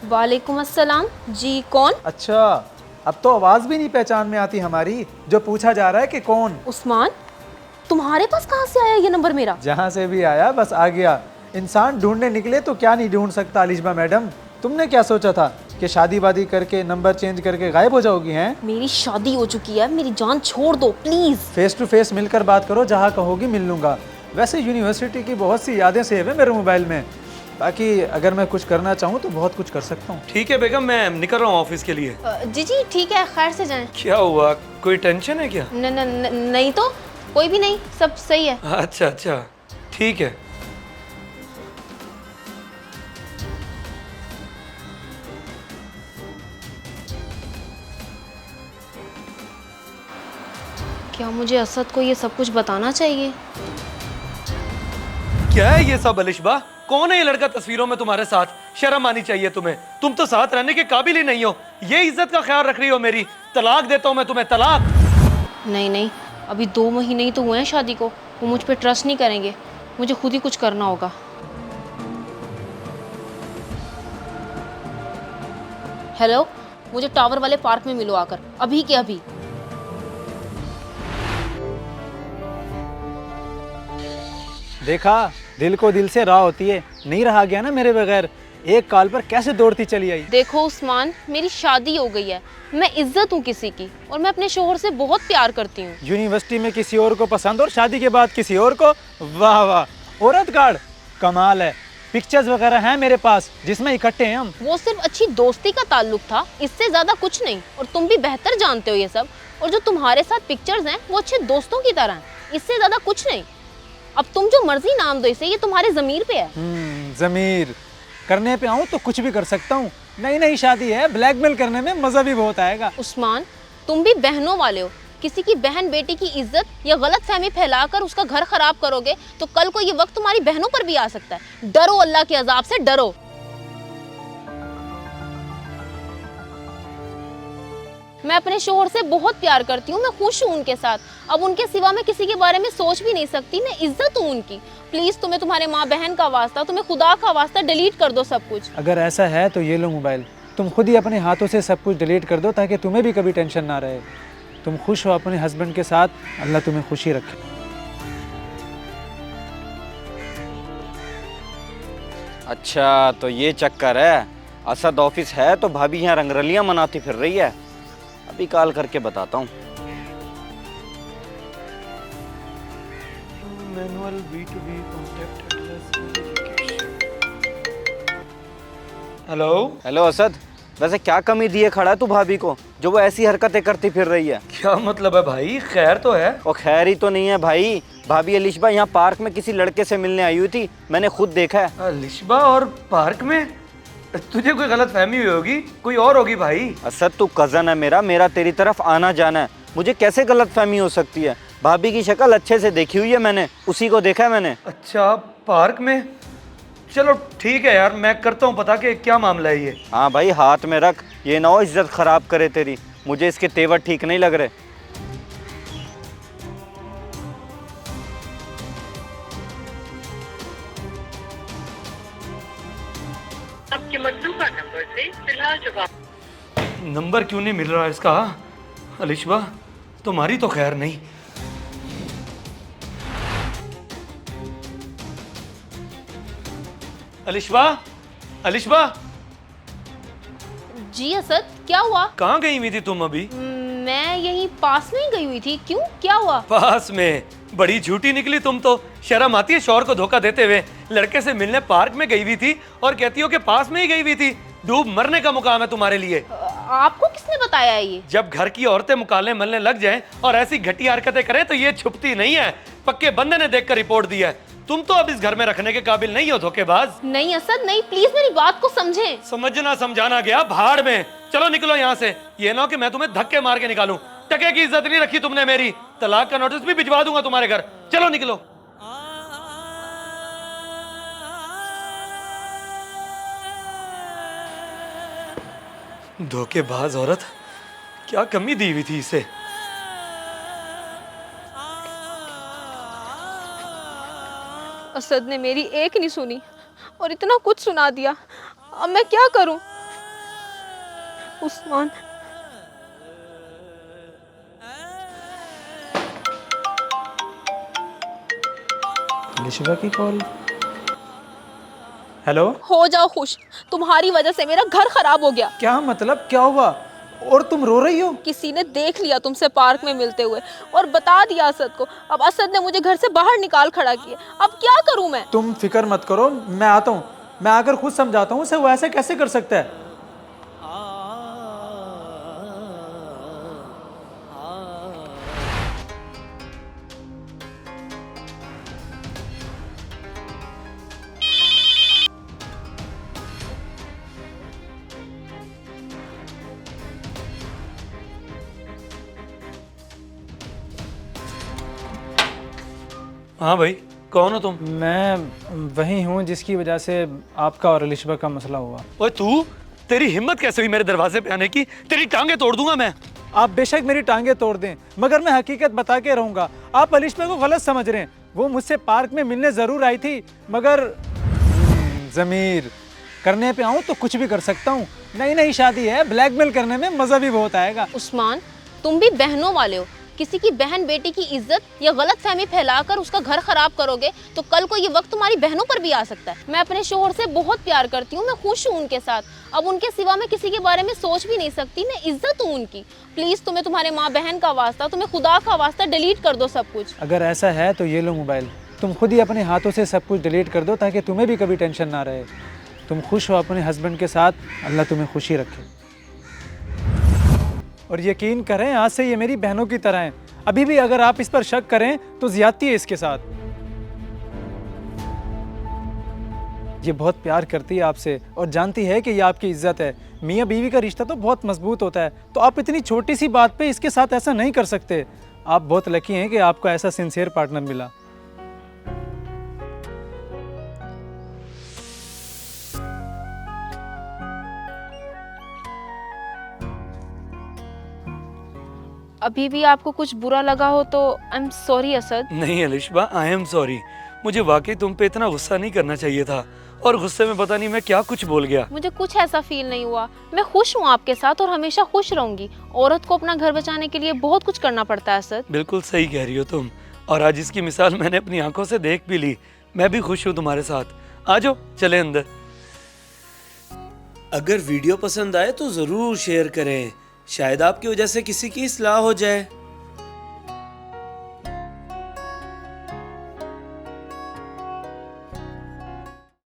वालेकुम अस्सलाम जी, कौन? अच्छा, अब तो आवाज भी नहीं पहचान में आती हमारी, जो पूछा जा रहा है कि कौन। उस्मान, तुम्हारे पास कहाँ से आया ये नंबर मेरा? जहाँ से भी आया बस आ गया। इंसान ढूंढने निकले तो क्या नहीं ढूंढ सकता अलिशबा मैडम। तुमने क्या सोचा था कि शादी वादी करके नंबर चेंज करके गायब हो जाओगी? हैं मेरी शादी हो चुकी है, मेरी जान छोड़ दो प्लीज। फेस टू फेस मिलकर बात करो, जहाँ कहोगी मिल लूंगा। वैसे यूनिवर्सिटी की बहुत सी यादें सेव है मेरे मोबाइल में। बाकी अगर मैं कुछ करना चाहूँ तो बहुत कुछ कर सकता हूँ। ठीक है बेगम, मैं निकल रहा हूँ ऑफिस के लिए। जी जी ठीक है, खैर से जाएं। क्या हुआ, कोई टेंशन है क्या? न, न, न, नहीं तो कोई भी नहीं, सब सही है। अच्छा अच्छा, ठीक है। क्या मुझे असद को ये सब कुछ बताना चाहिए? क्या है ये सब अलिशबा? कौन है ये लड़का तस्वीरों में तुम्हारे साथ? शर्म आनी चाहिए तुम्हें। तुम तो साथ रहने के काबिल ही नहीं हो। ये इज्जत का ख्याल रख रही हो मेरी? तलाक देता हूँ मैं तुम्हें, तलाक। नहीं नहीं, अभी 2 महीने ही तो हुए हैं शादी को, वो मुझ पे ट्रस्ट नहीं करेंगे। मुझे खुद ही कुछ करना होगा। हेलो, मुझे टावर वाले पार्क में मिलो आकर, अभी के अभी। देखा, दिल को दिल से राह होती है। नहीं रहा गया ना मेरे बगैर। एक कॉल पर कैसे दौड़ती चली आई। देखो उस्मान, मेरी शादी हो गई है, मैं इज्जत हूँ किसी की, और मैं अपने शोहर से बहुत प्यार करती हूँ। यूनिवर्सिटी में किसी और को पसंद और शादी के बाद किसी और को? वाह वाह, औरत कार्ड कमाल है। पिक्चर्स वगैरह हैं मेरे पास जिसमें इकट्ठे हैं हम। वो सिर्फ अच्छी दोस्ती का ताल्लुक था, इससे ज्यादा कुछ नहीं, और तुम भी बेहतर जानते हो ये सब। और जो तुम्हारे साथ पिक्चर्स हैं वो अच्छे दोस्तों की तरह हैं, इससे ज्यादा कुछ नहीं। अब तुम जो मर्जी नाम दो इसे, ये तुम्हारे जमीर पे है। जमीर करने पे आऊँ तो कुछ भी कर सकता हूँ। नई नई शादी है, ब्लैकमेल करने में मजा भी बहुत आएगा। उस्मान, तुम भी बहनों वाले हो। किसी की बहन बेटी की इज्जत या गलत फहमी फैलाकर उसका घर खराब करोगे तो कल को ये वक्त तुम्हारी बहनों पर भी आ सकता है। डरो, अल्लाह के अजाब से डरो। मैं अपने शोहर से बहुत प्यार करती हूँ, मैं खुश हूँ उनके साथ। अब उनके सिवा मैं किसी के बारे में सोच भी नहीं सकती, मैं इज्जत हूँ उनकी। प्लीज तुम्हें तुम्हारे माँ बहन का वास्ता, तुम्हें खुदा का वास्ता, डिलीट कर दो सब कुछ। अगर ऐसा है तो ये लो मोबाइल, तुम खुद ही अपने हाथों से सब कुछ डिलीट कर दो ताकि तुम्हें भी कभी टेंशन ना रहे। तुम खुश हो अपने हस्बैंड के साथ, अल्लाह तुम्हें खुशी रखे। अच्छा, तो ये चक्कर है। असद ऑफिस है तो भाभी यहाँ रंगरलियां मनाती फिर रही है। अभी कॉल करके बताता हूँ। Manual B2B contact address. Hello hello Asad, वैसे क्या कमी दिए खड़ा तू भाभी को जो वो ऐसी हरकतें करती फिर रही है? क्या मतलब है भाई? खैर तो है? और खैर ही तो नहीं है भाई। भाभी अलिशबा यहाँ पार्क में किसी लड़के से मिलने आई हुई थी, मैंने खुद देखा है। अलिशबा और पार्क में? तुझे कोई गलत फहमी हुई होगी, कोई और होगी भाई। असद तू कजन है मेरा तेरी तरफ आना जाना है, मुझे कैसे गलत फहमी हो सकती है? भाभी की शक्ल अच्छे से देखी हुई है मैंने, उसी को देखा है मैंने। अच्छा, पार्क में? चलो ठीक है यार, मैं करता हूँ पता कि क्या मामला है ये। हाँ भाई, हाथ में रख, ये ना हो इज्जत खराब करे तेरी। मुझे इसके तेवर ठीक नहीं लग रहे। आपके मतलूबा नंबर से फिलहाल जवाब। नंबर क्यों नहीं मिल रहा इसका? अलिशबा, तुम्हारी तो खैर नहीं। अलिशबा, अलिशबा, जी असद, क्या हुआ? कहाँ गई हुई थी तुम अभी? मैं यहीं पास में ही गई हुई थी। क्यों, क्या हुआ? पास में? बड़ी झूठी निकली तुम तो। शर्म आती है शौहर को धोखा देते हुए। लड़के से मिलने पार्क में गई हुई थी और कहती हो कि पास में ही गई हुई थी। डूब मरने का मुकाम है तुम्हारे लिए। आपको किसने बताया ये? जब घर की औरतें मुकाले मलने लग जाएं और ऐसी घटिया हरकतें करें तो ये छुपती नहीं है। पक्के बंदे ने देखकर रिपोर्ट दी है। तुम तो अब इस घर में रखने के काबिल नहीं हो, धोखेबाज। नहीं असद नहीं, प्लीज मेरी बात को समझें। समझना समझाना गया भाड़ में। चलो निकलो यहाँ से। ये ना हो कि मैं तुम्हें धक्के मार के निकालूं। टके की इज्जत नहीं रखी तुमने मेरी। तलाक का नोटिस भी भिजवा दूंगा तुम्हारे घर। चलो निकलो। धोखेबाज औरत, क्या कमी दी हुई थी इसे? असद ने मेरी एक नहीं सुनी और इतना कुछ सुना दिया। अब मैं क्या करूं? उस्मान, अलिशबा की कॉल। हेलो, हो जाओ खुश, तुम्हारी वजह से मेरा घर खराब हो गया। क्या मतलब, क्या हुआ? और तुम रो रही हो? किसी ने देख लिया तुमसे पार्क में मिलते हुए और बता दिया असद को। अब असद ने मुझे घर से बाहर निकाल खड़ा किया। अब क्या करूं मैं? तुम फिक्र मत करो, मैं आता हूँ। मैं आकर खुद समझाता हूँ उसे, वो ऐसे कैसे कर सकता है। हाँ भाई, कौन हो तुम? मैं वही हूँ जिसकी वजह से आपका और अलिशबा का मसला हुआ। ओए तू, तेरी हिम्मत कैसे हुई मेरे दरवाजे पे आने की? तेरी टांगे तोड़ दूंगा मैं। आप बेशक मेरी टांगे तोड़ दें, मगर मैं हकीकत बता के रहूंगा। आप अलिशबा को गलत समझ रहे हैं। वो मुझसे पार्क में मिलने जरूर आई थी, मगर जमीर करने पे आऊँ तो कुछ भी कर सकता हूँ। नई नई शादी है, ब्लैकमेल करने में मजा भी बहुत आएगा। उस्मान, तुम भी बहनों वाले हो। किसी की बहन बेटी की इज्जत या गलत फहमी फैलाकर उसका घर खराब करोगे तो कल को ये वक्त तुम्हारी बहनों पर भी आ सकता है। मैं अपने शोहर से बहुत प्यार करती हूँ, मैं खुश हूँ उनके साथ। अब उनके सिवा मैं किसी के बारे में सोच भी नहीं सकती। मैं इज्जत हूँ उनकी। प्लीज, तुम्हें तुम्हारे माँ बहन का वास्ता, तुम्हें खुदा का वास्ता डिलीट कर दो सब कुछ। अगर ऐसा है तो ये लो मोबाइल, तुम खुद ही अपने हाथों से सब कुछ डिलीट कर दो ताकि तुम्हें भी कभी टेंशन ना रहे। तुम खुश हो अपने हस्बैंड के साथ, अल्लाह तुम्हें खुशी रखे। और यकीन करें, आज से ये मेरी बहनों की तरह हैं। अभी भी अगर आप इस पर शक करें तो ज्यादती है इसके साथ। ये बहुत प्यार करती है आपसे और जानती है कि ये आपकी इज्जत है। मियाँ बीवी का रिश्ता तो बहुत मजबूत होता है, तो आप इतनी छोटी सी बात पे इसके साथ ऐसा नहीं कर सकते। आप बहुत लकी हैं कि आपको ऐसा सिंसियर पार्टनर मिला। अभी भी आपको कुछ बुरा लगा हो तो आई एम सॉरी असद। नहीं अलिशबा, आई एम सॉरी। मुझे वाकई तुम पे इतना गुस्सा नहीं करना चाहिए था, और गुस्से में पता नहीं मैं क्या कुछ बोल गया। मुझे कुछ ऐसा फील नहीं हुआ। मैं खुश हूँ आपके साथ और हमेशा खुश रहूंगी। औरत को अपना घर बचाने के लिए बहुत कुछ करना पड़ता है असद। बिल्कुल सही कह रही हो तुम, और आज इसकी मिसाल मैंने अपनी आंखों से देख भी ली। मैं भी खुश हूँ तुम्हारे साथ। आ जाओ, चले अंदर। अगर वीडियो पसंद आए तो जरूर शेयर करें, शायद आपकी वजह से किसी की इस्लाह हो जाए।